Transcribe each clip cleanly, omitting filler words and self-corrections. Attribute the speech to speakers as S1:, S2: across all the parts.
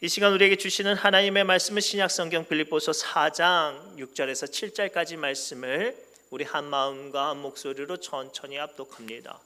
S1: 이 시간 우리에게 주시는 하나님의 말씀은 신약성경 빌립보서 4장 6절에서 7절까지 말씀을 우리 한 마음과 한 목소리로 천천히 합독합니다.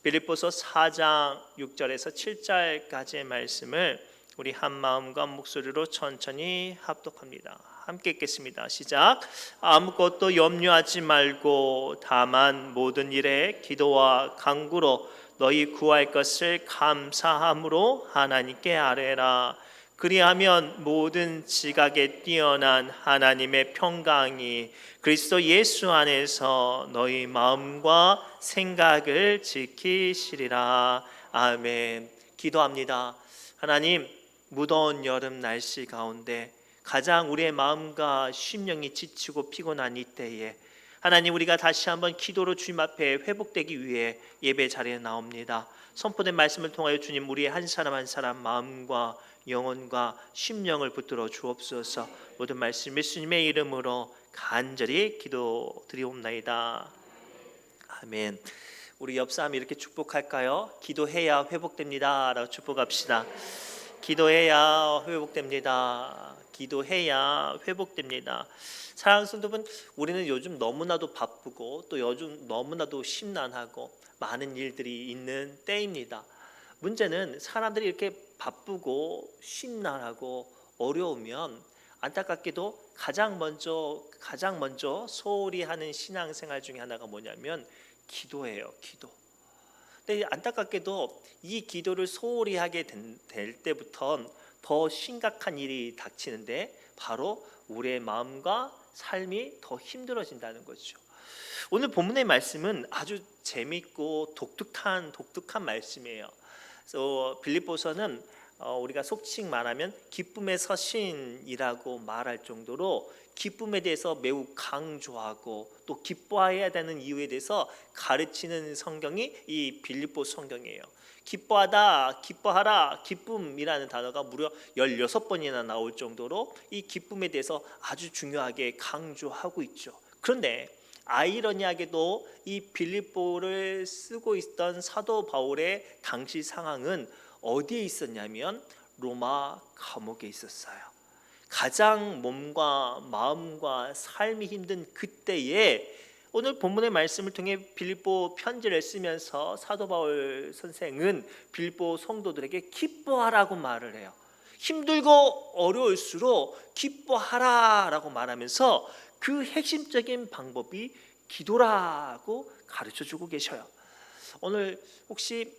S1: 빌립보서 4장 6절에서 7절까지의 말씀을 우리 한 마음과 한 목소리로 천천히 합독합니다. 함께 읽겠습니다. 시작. 아무것도 염려하지 말고 다만 모든 일에 기도와 간구로 너희 구할 것을 감사함으로 하나님께 아뢰라. 그리하면 모든 지각에 뛰어난 하나님의 평강이 그리스도 예수 안에서 너희 마음과 생각을 지키시리라. 아멘. 기도합니다. 하나님, 무더운 여름 날씨 가운데 가장 우리의 마음과 심령이 지치고 피곤한 이때에 하나님, 우리가 다시 한번 기도로 주님 앞에 회복되기 위해 예배 자리에 나옵니다. 선포된 말씀을 통하여 주님, 우리의 한 사람 한 사람 마음과 영혼과 심령을 붙들어 주옵소서. 모든 말씀 예수님의 이름으로 간절히 기도드리옵나이다. 아멘. 우리 옆 사람이 이렇게 축복할까요? 기도해야 회복됩니다 라고 축복합시다. 기도해야 회복됩니다. 기도해야 회복됩니다. 사랑하는 성도분, 우리는 요즘 너무나도 바쁘고 또 요즘 너무나도 심란하고 많은 일들이 있는 때입니다. 문제는 사람들이 이렇게 바쁘고 심란하고 어려우면 안타깝게도 가장 먼저 소홀히 하는 신앙생활 중에 하나가 뭐냐면 기도예요. 기도. 근데 안타깝게도 이 기도를 소홀히 하게 될 때부터 더 심각한 일이 닥치는데 바로 우리의 마음과 삶이 더 힘들어진다는 거죠. 오늘 본문의 말씀은 아주 재미있고 독특한 말씀이에요. 그래서 빌립보서는 우리가 속칭 말하면 기쁨의 서신이라고 말할 정도로 기쁨에 대해서 매우 강조하고 또 기뻐해야 되는 이유에 대해서 가르치는 성경이 이 빌립보 성경이에요. 기뻐하다, 기뻐하라, 기쁨이라는 단어가 무려 16번이나 나올 정도로 이 기쁨에 대해서 아주 중요하게 강조하고 있죠. 그런데 아이러니하게도 이 빌립보를 쓰고 있던 사도 바울의 당시 상황은 어디에 있었냐면 로마 감옥에 있었어요. 가장 몸과 마음과 삶이 힘든 그때에 오늘 본문의 말씀을 통해 빌립보 편지를 쓰면서 사도 바울 선생은 빌립보 성도들에게 기뻐하라고 말을 해요. 힘들고 어려울수록 기뻐하라라고 말하면서 그 핵심적인 방법이 기도라고 가르쳐주고 계셔요. 오늘 혹시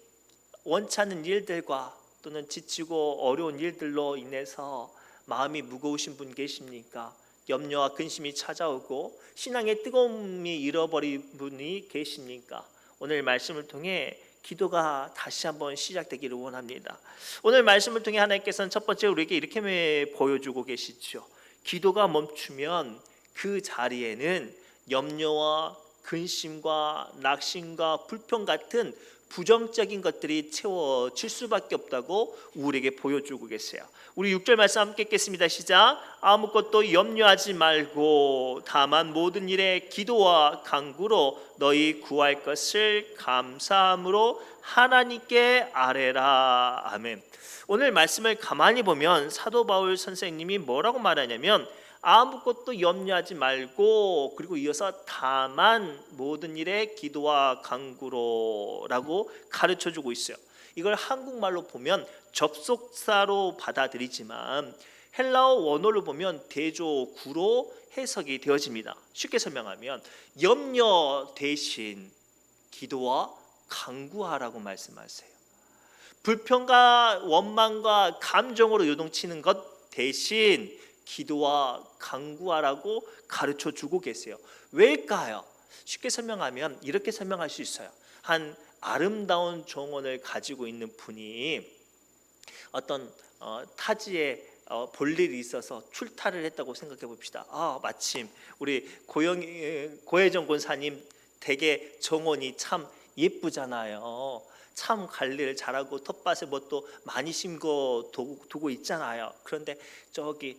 S1: 원치 않는 일들과 또는 지치고 어려운 일들로 인해서 마음이 무거우신 분 계십니까? 염려와 근심이 찾아오고 신앙의 뜨거움이 잃어버린 분이 계십니까? 오늘 말씀을 통해 기도가 다시 한번 시작되기를 원합니다. 오늘 말씀을 통해 하나님께서는 첫 번째 우리에게 이렇게 보여주고 계시죠. 기도가 멈추면 그 자리에는 염려와 근심과 낙심과 불평 같은 부정적인 것들이 채워질 수밖에 없다고 우리에게 보여주고 계세요. 우리 6절 말씀 함께 읽겠습니다. 시작. 아무것도 염려하지 말고 다만 모든 일에 기도와 간구로 너희 구할 것을 감사함으로 하나님께 아뢰라. 아멘. 오늘 말씀을 가만히 보면 사도 바울 선생님이 뭐라고 말하냐면 아무것도 염려하지 말고 그리고 이어서 다만 모든 일에 기도와 간구로라고 가르쳐주고 있어요. 이걸 한국말로 보면 접속사로 받아들이지만 헬라어 원어로 보면 대조구로 해석이 되어집니다. 쉽게 설명하면 염려 대신 기도와 간구하라고 말씀하세요. 불평과 원망과 감정으로 요동치는 것 대신 기도와 간구하라고 가르쳐주고 계세요. 왜일까요? 쉽게 설명하면 이렇게 설명할 수 있어요. 한 아름다운 정원을 가지고 있는 분이 어떤 타지에 볼 일이 있어서 출타를 했다고 생각해 봅시다. 마침 우리 고혜정 권사님 댁의 정원이 참 예쁘잖아요. 참 관리를 잘하고 텃밭에 또 많이 심고 두고 있잖아요. 그런데 저기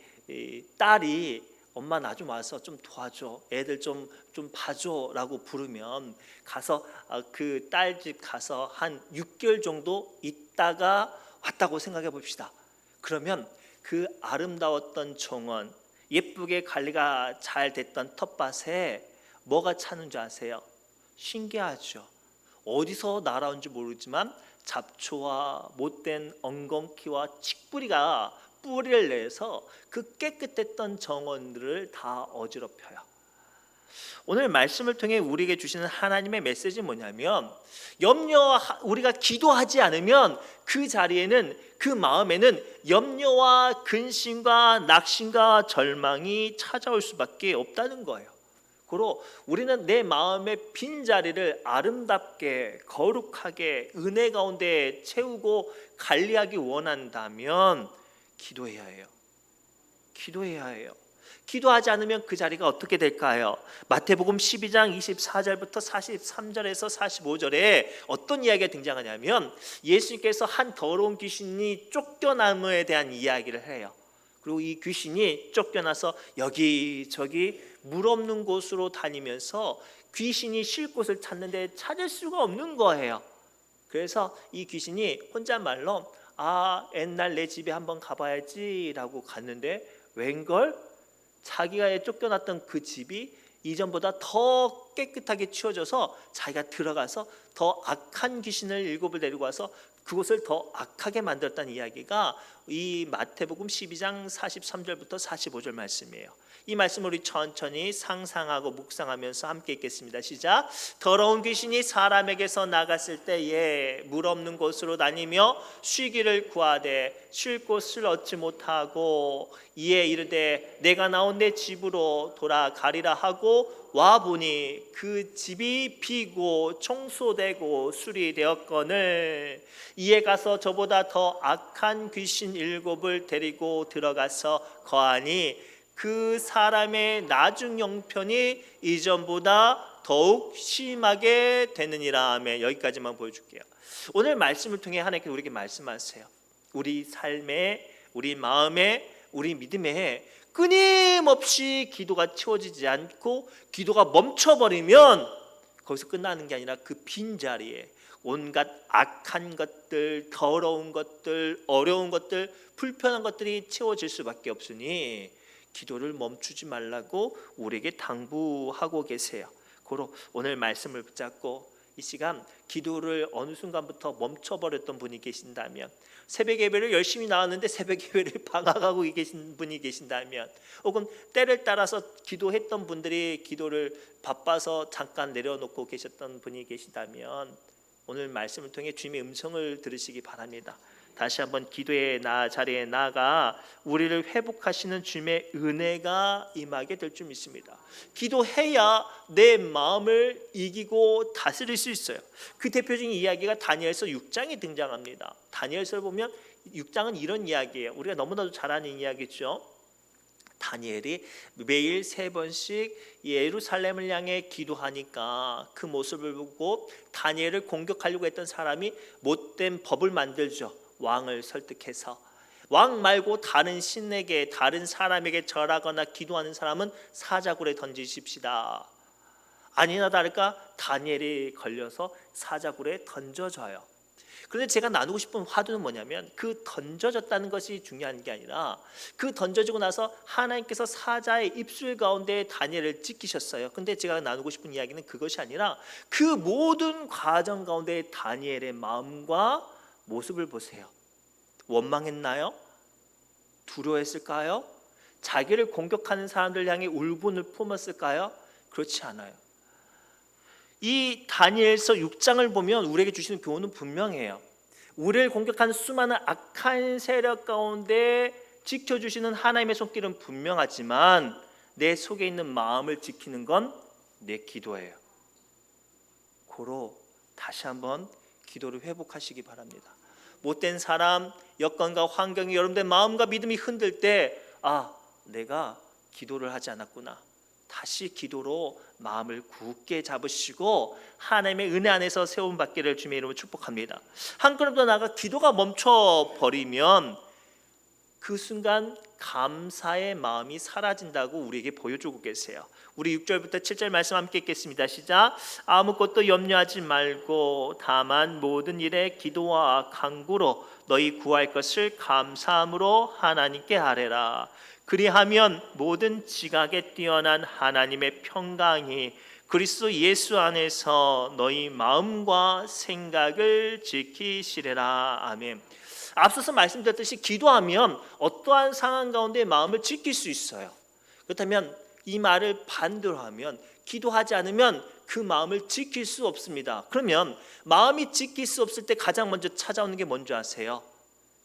S1: 딸이 엄마 나 좀 와서 좀 도와줘, 애들 좀 봐줘라고 부르면 가서 그 딸 집 가서 한 6개월 정도 있다가 왔다고 생각해 봅시다. 그러면 그 아름다웠던 정원, 예쁘게 관리가 잘 됐던 텃밭에 뭐가 차는 줄 아세요? 신기하죠. 어디서 날아온지 모르지만 잡초와 못된 엉겅퀴와 칡뿌리가 뿌리를 내서 그 깨끗했던 정원들을 다 어지럽혀요. 오늘 말씀을 통해 우리에게 주시는 하나님의 메시지는 뭐냐면, 우리가 기도하지 않으면 그 자리에는, 그 마음에는 염려와 근심과 낙심과 절망이 찾아올 수밖에 없다는 거예요. 그리고 우리는 내 마음의 빈자리를 아름답게 거룩하게 은혜 가운데 채우고 관리하기 원한다면 기도해야 해요. 기도해야 해요. 기도하지 않으면 그 자리가 어떻게 될까요? 마태복음 12장 24절부터 43절에서 45절에 어떤 이야기가 등장하냐면, 예수님께서 한 더러운 귀신이 쫓겨남에 대한 이야기를 해요. 그리고 이 귀신이 쫓겨나서 여기저기 물 없는 곳으로 다니면서 귀신이 쉴 곳을 찾는데 찾을 수가 없는 거예요. 그래서 이 귀신이 혼잣말로 옛날 내 집에 한번 가봐야지라고 갔는데, 웬걸 자기가 쫓겨났던 그 집이 이전보다 더 깨끗하게 치워져서 자기가 들어가서 더 악한 귀신을 일곱을 데리고 와서 그곳을 더 악하게 만들었다는 이야기가 이 마태복음 12장 43절부터 45절 말씀이에요. 이 말씀을 우리 천천히 상상하고 묵상하면서 함께 읽겠습니다. 시작. 더러운 귀신이 사람에게서 나갔을 때에 물 없는 곳으로 다니며 쉬기를 구하되 쉴 곳을 얻지 못하고 이에 이르되 내가 나온 내 집으로 돌아가리라 하고 와보니 그 집이 비고 청소되고 수리되었거늘 이에 가서 저보다 더 악한 귀신 일곱을 데리고 들어가서 거하니 그 사람의 나중 형편이 이전보다 더욱 심하게 되느니라. 하며 여기까지만 보여줄게요. 오늘 말씀을 통해 하나님께서 우리에게 말씀하세요. 우리 삶에, 우리 마음에, 우리 믿음에 끊임없이 기도가 채워지지 않고 기도가 멈춰버리면 거기서 끝나는 게 아니라 그 빈자리에 온갖 악한 것들, 더러운 것들, 어려운 것들, 불편한 것들이 채워질 수밖에 없으니 기도를 멈추지 말라고 우리에게 당부하고 계세요. 고로 오늘 말씀을 붙잡고 이 시간 기도를 어느 순간부터 멈춰버렸던 분이 계신다면, 새벽 예배를 열심히 나왔는데 새벽 예배를 방학하고 계신 분이 계신다면, 혹은 때를 따라서 기도했던 분들이 기도를 바빠서 잠깐 내려놓고 계셨던 분이 계시다면 오늘 말씀을 통해 주님의 음성을 들으시기 바랍니다. 다시 한번 기도의 자리에 나아가 우리를 회복하시는 주님의 은혜가 임하게 될 줄 믿습니다. 기도해야 내 마음을 이기고 다스릴 수 있어요. 그 대표적인 이야기가 다니엘서 6장에 등장합니다. 다니엘서를 보면 6장은 이런 이야기예요. 우리가 너무나도 잘 아는 이야기죠. 다니엘이 매일 3번씩 예루살렘을 향해 기도하니까 그 모습을 보고 다니엘을 공격하려고 했던 사람이 못된 법을 만들죠. 왕을 설득해서 왕 말고 다른 신에게, 다른 사람에게 절하거나 기도하는 사람은 사자굴에 던지십시다. 아니나 다를까 다니엘이 걸려서 사자굴에 던져져요. 그런데 제가 나누고 싶은 화두는 뭐냐면, 그 던져졌다는 것이 중요한 게 아니라 그 던져지고 나서 하나님께서 사자의 입술 가운데 다니엘을 지키셨어요. 근데 제가 나누고 싶은 이야기는 그것이 아니라 그 모든 과정 가운데 다니엘의 마음과 모습을 보세요. 원망했나요? 두려워했을까요? 자기를 공격하는 사람들 향해 울분을 품었을까요? 그렇지 않아요. 이 다니엘서 6장을 보면 우리에게 주시는 교훈은 분명해요. 우리를 공격하는 수많은 악한 세력 가운데 지켜주시는 하나님의 손길은 분명하지만 내 속에 있는 마음을 지키는 건 내 기도예요. 고로 다시 한번 기도를 회복하시기 바랍니다. 못된 사람, 여건과 환경이 여러분들의 마음과 믿음이 흔들 때 내가 기도를 하지 않았구나. 다시 기도로 마음을 굳게 잡으시고 하나님의 은혜 안에서 세움받기를 주님의 이름으로 축복합니다. 한 걸음 더 나아가 기도가 멈춰버리면 그 순간 감사의 마음이 사라진다고 우리에게 보여주고 계세요. 우리 6절부터 7절 말씀 함께 읽겠습니다. 시작. 아무것도 염려하지 말고 다만 모든 일에 기도와 간구로 너희 구할 것을 감사함으로 하나님께 아뢰라. 그리하면 모든 지각에 뛰어난 하나님의 평강이 그리스도 예수 안에서 너희 마음과 생각을 지키시리라. 아멘. 앞서서 말씀드렸듯이 기도하면 어떠한 상황 가운데 마음을 지킬 수 있어요. 그렇다면 이 말을 반대로 하면 기도하지 않으면 그 마음을 지킬 수 없습니다. 그러면 마음이 지킬 수 없을 때 가장 먼저 찾아오는 게 뭔지 아세요?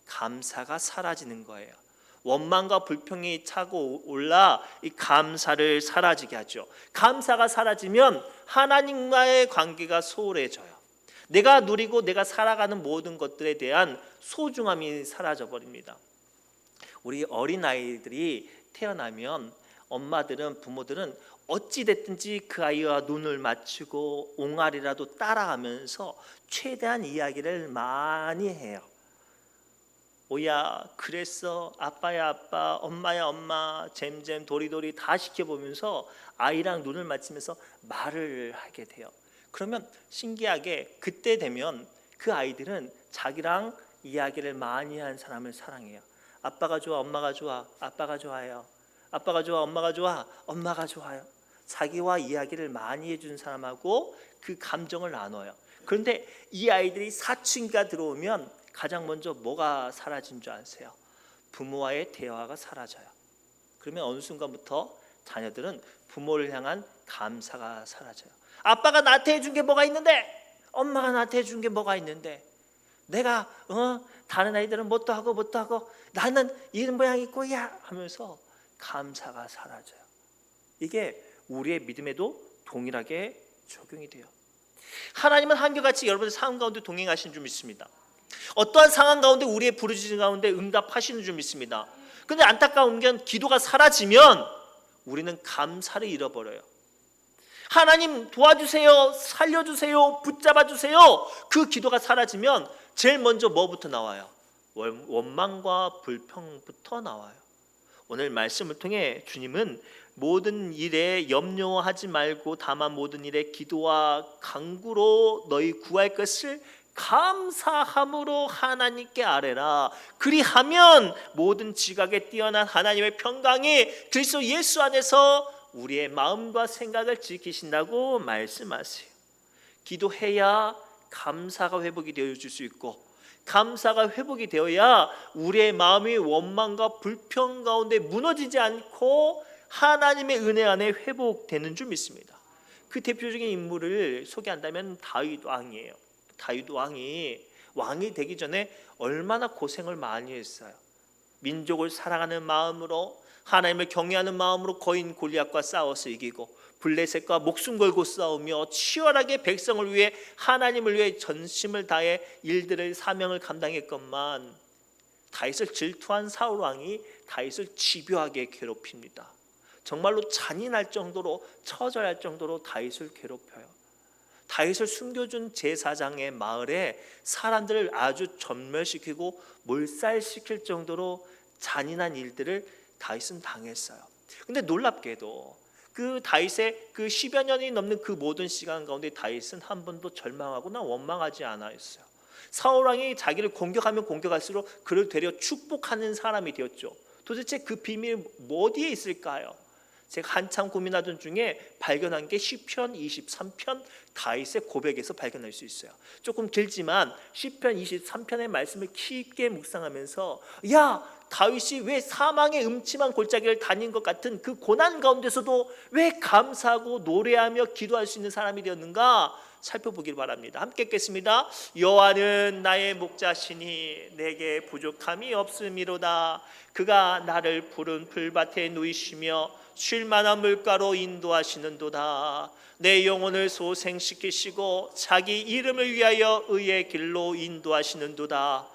S1: 감사가 사라지는 거예요. 원망과 불평이 차고 올라 이 감사를 사라지게 하죠. 감사가 사라지면 하나님과의 관계가 소홀해져요. 내가 누리고 내가 살아가는 모든 것들에 대한 소중함이 사라져 버립니다. 우리 어린아이들이 태어나면 엄마들은, 부모들은 어찌 됐든지 그 아이와 눈을 맞추고 옹알이라도 따라가면서 최대한 이야기를 많이 해요. 오야 그랬어, 아빠야 아빠, 엄마야 엄마, 잼잼 도리도리 다 시켜보면서 아이랑 눈을 맞추면서 말을 하게 돼요. 그러면 신기하게 그때 되면 그 아이들은 자기랑 이야기를 많이 한 사람을 사랑해요. 아빠가 좋아, 엄마가 좋아, 아빠가 좋아요. 아빠가 좋아, 엄마가 좋아, 엄마가 좋아요. 자기와 이야기를 많이 해준 사람하고 그 감정을 나눠요. 그런데 이 아이들이 사춘기가 들어오면 가장 먼저 뭐가 사라진 줄 아세요? 부모와의 대화가 사라져요. 그러면 어느 순간부터 자녀들은 부모를 향한 감사가 사라져요. 아빠가 나한테 해준 게 뭐가 있는데, 엄마가 나한테 해준 게 뭐가 있는데, 내가 다른 아이들은 뭣도 하고 나는 이런 모양 있고 야 하면서 감사가 사라져요. 이게 우리의 믿음에도 동일하게 적용이 돼요. 하나님은 한결같이 여러분의 삶 가운데 동행하시는 줄 믿습니다. 어떠한 상황 가운데 우리의 부르짖음 가운데 응답하시는 줄 믿습니다. 그런데 안타까운 건 기도가 사라지면 우리는 감사를 잃어버려요. 하나님 도와주세요, 살려주세요, 붙잡아주세요. 그 기도가 사라지면 제일 먼저 뭐부터 나와요? 원망과 불평부터 나와요. 오늘 말씀을 통해 주님은 모든 일에 염려하지 말고 다만 모든 일에 기도와 간구로 너희 구할 것을 감사함으로 하나님께 아뢰라. 그리하면 모든 지각에 뛰어난 하나님의 평강이 그리스도 예수 안에서 우리의 마음과 생각을 지키신다고 말씀하세요. 기도해야 감사가 회복이 되어질 수 있고, 감사가 회복이 되어야 우리의 마음이 원망과 불평 가운데 무너지지 않고 하나님의 은혜 안에 회복되는 줄 믿습니다. 그 대표적인 인물을 소개한다면 다윗 왕이에요. 다윗 왕이 되기 전에 얼마나 고생을 많이 했어요. 민족을 사랑하는 마음으로, 하나님을 경외하는 마음으로 거인 골리앗과 싸워서 이기고, 블레셋과 목숨 걸고 싸우며 치열하게 백성을 위해, 하나님을 위해 전심을 다해 일들을 사명을 감당했건만 다윗을 질투한 사울 왕이 다윗을 집요하게 괴롭힙니다. 정말로 잔인할 정도로, 처절할 정도로 다윗을 괴롭혀요. 다윗을 숨겨준 제사장의 마을에 사람들을 아주 전멸시키고 몰살시킬 정도로 잔인한 일들을 다윗은 당했어요. 근데 놀랍게도 그 다윗의 그 10여 년이 넘는 그 모든 시간 가운데 다윗은 한 번도 절망하거나 원망하지 않았어요. 사울 왕이 자기를 공격하면 공격할수록 그를 되려 축복하는 사람이 되었죠. 도대체 그 비밀이 어디에 있을까요? 제가 한참 고민하던 중에 발견한 게 시편 23편 다윗의 고백에서 발견할 수 있어요. 조금 길지만 시편 23편의 말씀을 깊게 묵상하면서, 야, 다윗이 왜 사망의 음침한 골짜기를 다닌 것 같은 그 고난 가운데서도 왜 감사하고 노래하며 기도할 수 있는 사람이 되었는가 살펴보길 바랍니다. 함께 읽겠습니다. 여호와는 나의 목자시니 내게 부족함이 없음이로다. 그가 나를 푸른 풀밭에 누이시며 쉴 만한 물가로 인도하시는도다. 내 영혼을 소생시키시고 자기 이름을 위하여 의의 길로 인도하시는도다.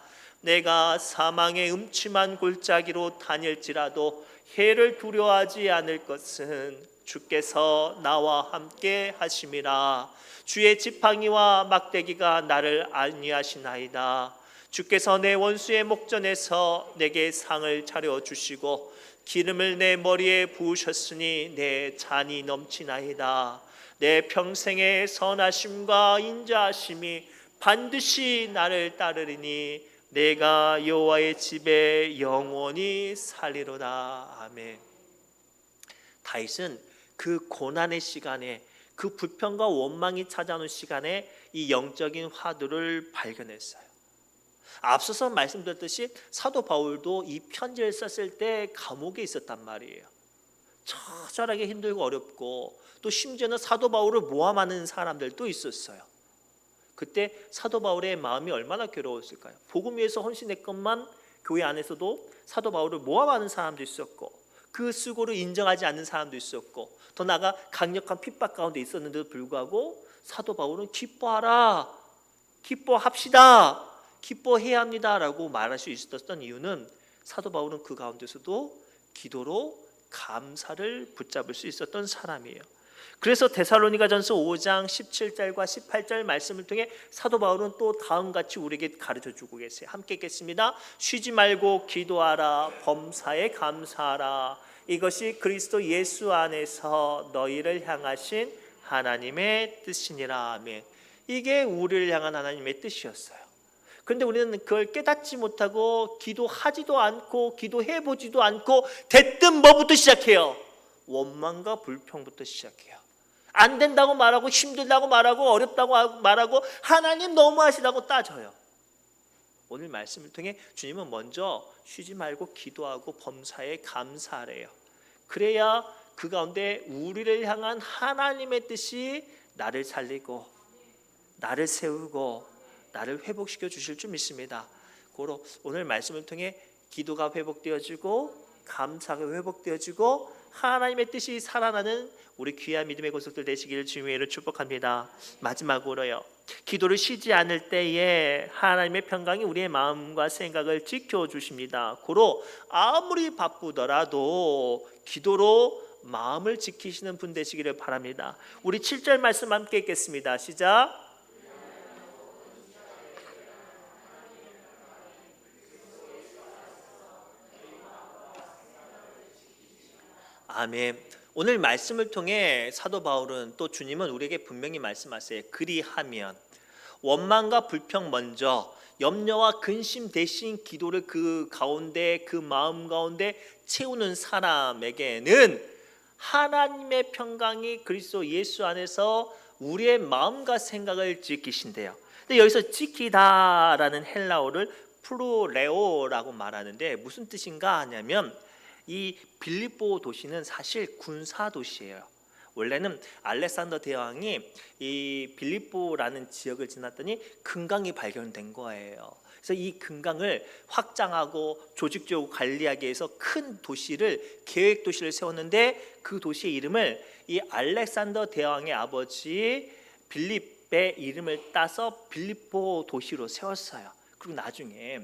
S1: 내가 사망의 음침한 골짜기로 다닐지라도 해를 두려워하지 않을 것은 주께서 나와 함께 하심이라. 주의 지팡이와 막대기가 나를 안위하시나이다. 주께서 내 원수의 목전에서 내게 상을 차려주시고 기름을 내 머리에 부으셨으니 내 잔이 넘치나이다. 내 평생의 선하심과 인자하심이 반드시 나를 따르리니 내가 여호와의 집에 영원히 살리로다. 아멘. 다윗은 그 고난의 시간에, 그 불평과 원망이 찾아오는 시간에 이 영적인 화두를 발견했어요. 앞서서 말씀드렸듯이 사도 바울도 이 편지를 썼을 때 감옥에 있었단 말이에요. 처절하게 힘들고 어렵고, 또 심지어는 사도 바울을 모함하는 사람들도 있었어요. 그때 사도 바울의 마음이 얼마나 괴로웠을까요? 복음 위해서 헌신했건만 교회 안에서도 사도 바울을 모함하는 사람도 있었고, 그 수고를 인정하지 않는 사람도 있었고, 더 나아가 강력한 핍박 가운데 있었는데도 불구하고 사도 바울은 기뻐하라, 기뻐합시다, 기뻐해야 합니다라고 말할 수 있었던 이유는 사도 바울은 그 가운데서도 기도로 감사를 붙잡을 수 있었던 사람이에요. 그래서 데살로니가전서 5장 17절과 18절 말씀을 통해 사도 바울은 또 다음같이 우리에게 가르쳐주고 계세요. 함께 읽겠습니다. 쉬지 말고 기도하라, 범사에 감사하라. 이것이 그리스도 예수 안에서 너희를 향하신 하나님의 뜻이니라. 아멘. 이게 우리를 향한 하나님의 뜻이었어요. 그런데 우리는 그걸 깨닫지 못하고 기도하지도 않고 기도해보지도 않고 대뜸 뭐부터 시작해요? 원망과 불평부터 시작해요. 안 된다고 말하고, 힘들다고 말하고, 어렵다고 말하고, 하나님 너무하시다고 따져요. 오늘 말씀을 통해 주님은 먼저 쉬지 말고 기도하고 범사에 감사하래요. 그래야 그 가운데 우리를 향한 하나님의 뜻이 나를 살리고 나를 세우고 나를 회복시켜 주실 줄 믿습니다. 고로 오늘 말씀을 통해 기도가 회복되어지고 감사가 회복되어지고 하나님의 뜻이 살아나는 우리 귀한 믿음의 고속들 되시기를 주님의 이름으로 축복합니다. 마지막으로요, 기도를 쉬지 않을 때에 하나님의 평강이 우리의 마음과 생각을 지켜주십니다. 고로 아무리 바쁘더라도 기도로 마음을 지키시는 분 되시기를 바랍니다. 우리 7절 말씀 함께 읽겠습니다. 시작. 아멘. 오늘 말씀을 통해 사도 바울은, 또 주님은 우리에게 분명히 말씀하세요. 그리하면 원망과 불평 먼저 염려와 근심 대신 기도를 그 가운데, 그 마음 가운데 채우는 사람에게는 하나님의 평강이 그리스도 예수 안에서 우리의 마음과 생각을 지키신대요. 근데 여기서 지키다라는 헬라어를 프로레오라고 말하는데 무슨 뜻인가 하냐면, 이 빌립보 도시는 사실 군사 도시예요. 원래는 알렉산더 대왕이 이 빌립보라는 지역을 지났더니 금강이 발견된 거예요. 그래서 이 금강을 확장하고 조직적으로 관리하기 위해서 큰 도시를, 계획 도시를 세웠는데 그 도시의 이름을 이 알렉산더 대왕의 아버지 빌립의 이름을 따서 빌립보 도시로 세웠어요. 그리고 나중에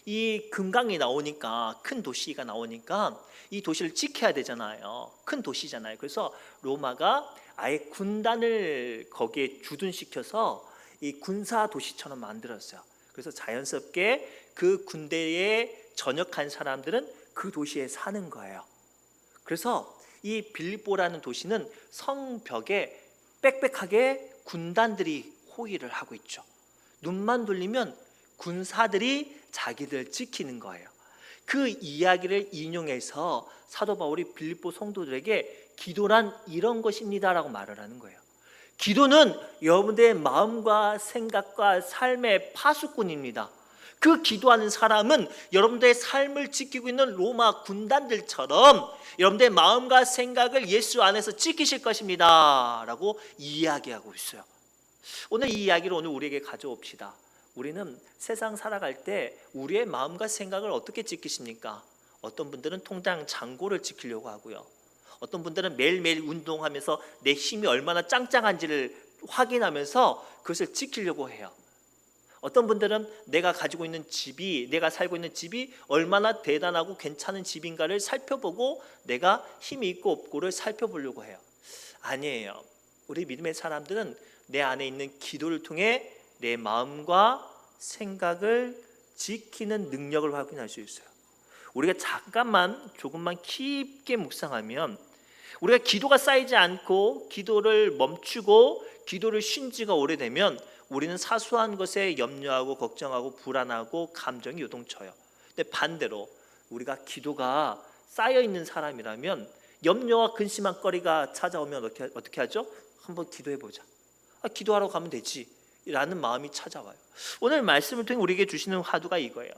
S1: 이 금강이 나오니까, 큰 도시가 나오니까 이 도시를 지켜야 되잖아요. 큰 도시잖아요. 그래서 로마가 아예 군단을 거기에 주둔시켜서 이 군사 도시처럼 만들었어요. 그래서 자연스럽게 그 군대에 전역한 사람들은 그 도시에 사는 거예요. 그래서 이 빌립보라는 도시는 성벽에 빽빽하게 군단들이 호위를 하고 있죠. 눈만 돌리면 군사들이 자기들 지키는 거예요. 그 이야기를 인용해서 사도 바울이 빌립보 성도들에게 기도란 이런 것입니다라고 말을 하는 거예요. 기도는 여러분들의 마음과 생각과 삶의 파수꾼입니다. 그 기도하는 사람은 여러분들의 삶을 지키고 있는 로마 군단들처럼 여러분들의 마음과 생각을 예수 안에서 지키실 것입니다 라고 이야기하고 있어요. 오늘 이 이야기를 오늘 우리에게 가져옵시다. 우리는 세상 살아갈 때 우리의 마음과 생각을 어떻게 지키십니까? 어떤 분들은 통장 잔고를 지키려고 하고요. 어떤 분들은 매일매일 운동하면서 내 힘이 얼마나 짱짱한지를 확인하면서 그것을 지키려고 해요. 어떤 분들은 내가 가지고 있는 집이, 내가 살고 있는 집이 얼마나 대단하고 괜찮은 집인가를 살펴보고 내가 힘이 있고 없고를 살펴보려고 해요. 아니에요. 우리 믿음의 사람들은 내 안에 있는 기도를 통해 내 마음과 생각을 지키는 능력을 확인할 수 있어요. 우리가 조금만 깊게 묵상하면 우리가 기도가 쌓이지 않고 기도를 멈추고 기도를 쉰 지가 오래되면 우리는 사소한 것에 염려하고 걱정하고 불안하고 감정이 요동쳐요. 근데 반대로 우리가 기도가 쌓여 있는 사람이라면 염려와 근심한 거리가 찾아오면 어떻게 하죠? 한번 기도해 보자. 기도하러 가면 되지 라는 마음이 찾아와요. 오늘 말씀을 통해 우리에게 주시는 화두가 이거예요.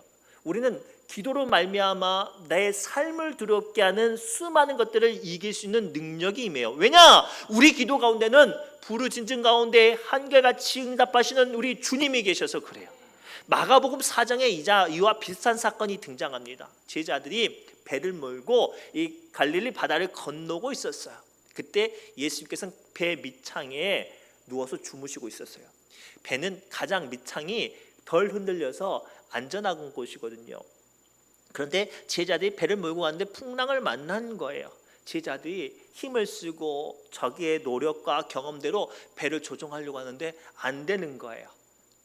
S1: 우리는 기도로 말미암아 내 삶을 두렵게 하는 수많은 것들을 이길 수 있는 능력이 임해요. 왜냐? 우리 기도 가운데는 부르짖은 가운데 한결같이 응답하시는 우리 주님이 계셔서 그래요. 마가복음 4장에 이와 비슷한 사건이 등장합니다. 제자들이 배를 몰고 이 갈릴리 바다를 건너고 있었어요. 그때 예수님께서는 배 밑창에 누워서 주무시고 있었어요. 배는 가장 밑창이 덜 흔들려서 안전한 곳이거든요. 그런데 제자들이 배를 몰고 갔는데 풍랑을 만난 거예요. 제자들이 힘을 쓰고 자기의 노력과 경험대로 배를 조종하려고 하는데 안 되는 거예요.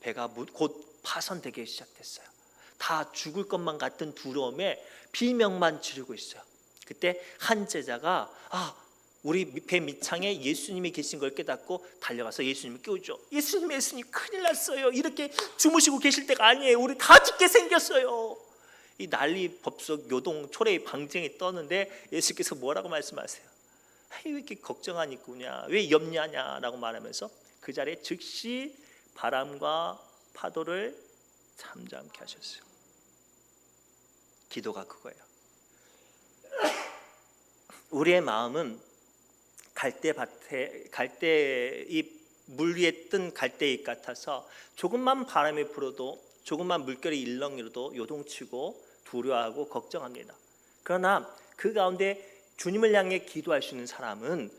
S1: 배가 곧 파손되기 시작됐어요. 다 죽을 것만 같은 두려움에 비명만 지르고 있어요. 그때 한 제자가 우리 배 밑창에 예수님이 계신 걸 깨닫고 달려가서 예수님을 깨우죠. 예수님 큰일 났어요. 이렇게 주무시고 계실 때가 아니에요. 우리 다 죽게 생겼어요. 이 난리 법석 요동 초래의 방쟁이 떠는데 예수께서 뭐라고 말씀하세요? 왜 이렇게 걱정하니 꾸냐, 왜 염려하냐라고 말하면서 그 자리에 즉시 바람과 파도를 잠잠케 하셨어요. 기도가 그거예요. 우리의 마음은 갈대잎 물 위에 뜬 갈대잎 같아서 조금만 바람이 불어도 조금만 물결이 일렁이도 요동치고 두려워하고 걱정합니다. 그러나 그 가운데 주님을 향해 기도할 수 있는 사람은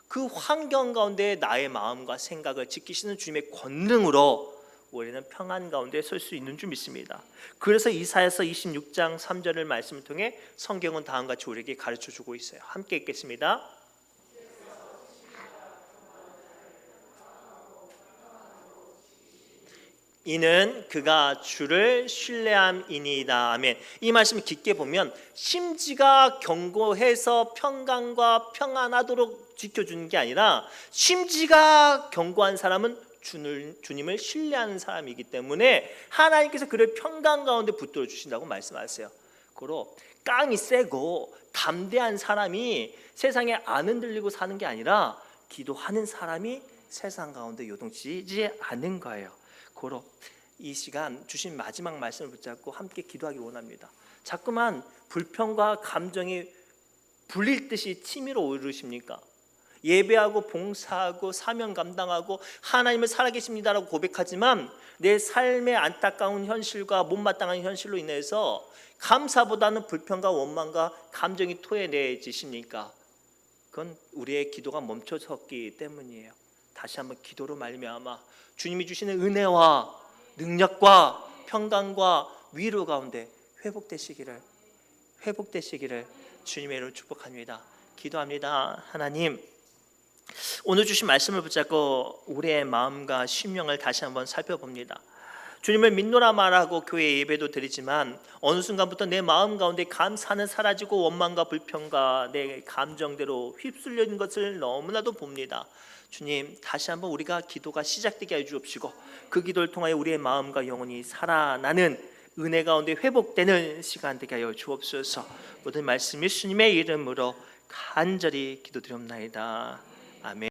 S1: 그 환경 가운데 나의 마음과 생각을 지키시는 주님의 권능으로 우리는 평안 가운데 설 수 있는 줄 믿습니다. 그래서 이사야서 26장 3절을 말씀을 통해 성경은 다음과 같이 우리에게 가르쳐주고 있어요. 함께 읽겠습니다. 이는 그가 주를 신뢰함이니이다. 아멘. 이 말씀을 깊게 보면 심지가 견고해서 평강과 평안하도록 지켜주는 게 아니라 심지가 견고한 사람은 주님을 신뢰하는 사람이기 때문에 하나님께서 그를 평강 가운데 붙들어 주신다고 말씀하세요. 그로 깡이 세고 담대한 사람이 세상에 안 흔들리고 사는 게 아니라 기도하는 사람이 세상 가운데 요동치지 않는 거예요. 고로 이 시간 주신 마지막 말씀을 붙잡고 함께 기도하기 원합니다. 자꾸만 불평과 감정이 불릴 듯이 치밀어 오르십니까? 예배하고 봉사하고 사명 감당하고 하나님을 살아계십니다라고 고백하지만 내 삶의 안타까운 현실과 못마땅한 현실로 인해서 감사보다는 불평과 원망과 감정이 토해내지십니까? 그건 우리의 기도가 멈춰섰기 때문이에요. 다시 한번 기도로 말미암아 주님이 주시는 은혜와 능력과 평강과 위로 가운데 회복되시기를 주님의 이름으로 축복합니다. 기도합니다. 하나님, 오늘 주신 말씀을 붙잡고 우리의 마음과 심령을 다시 한번 살펴봅니다. 주님을 믿노라 말하고 교회 예배도 드리지만 어느 순간부터 내 마음 가운데 감사는 사라지고 원망과 불평과 내 감정대로 휩쓸리는 것을 너무나도 봅니다. 주님, 다시 한번 우리가 기도가 시작되게 해 주옵시고 그 기도를 통하여 우리의 마음과 영혼이 살아나는 은혜 가운데 회복되는 시간 되게 하여 주옵소서. 모든 말씀 예수님의 이름으로 간절히 기도드립니다. 아멘.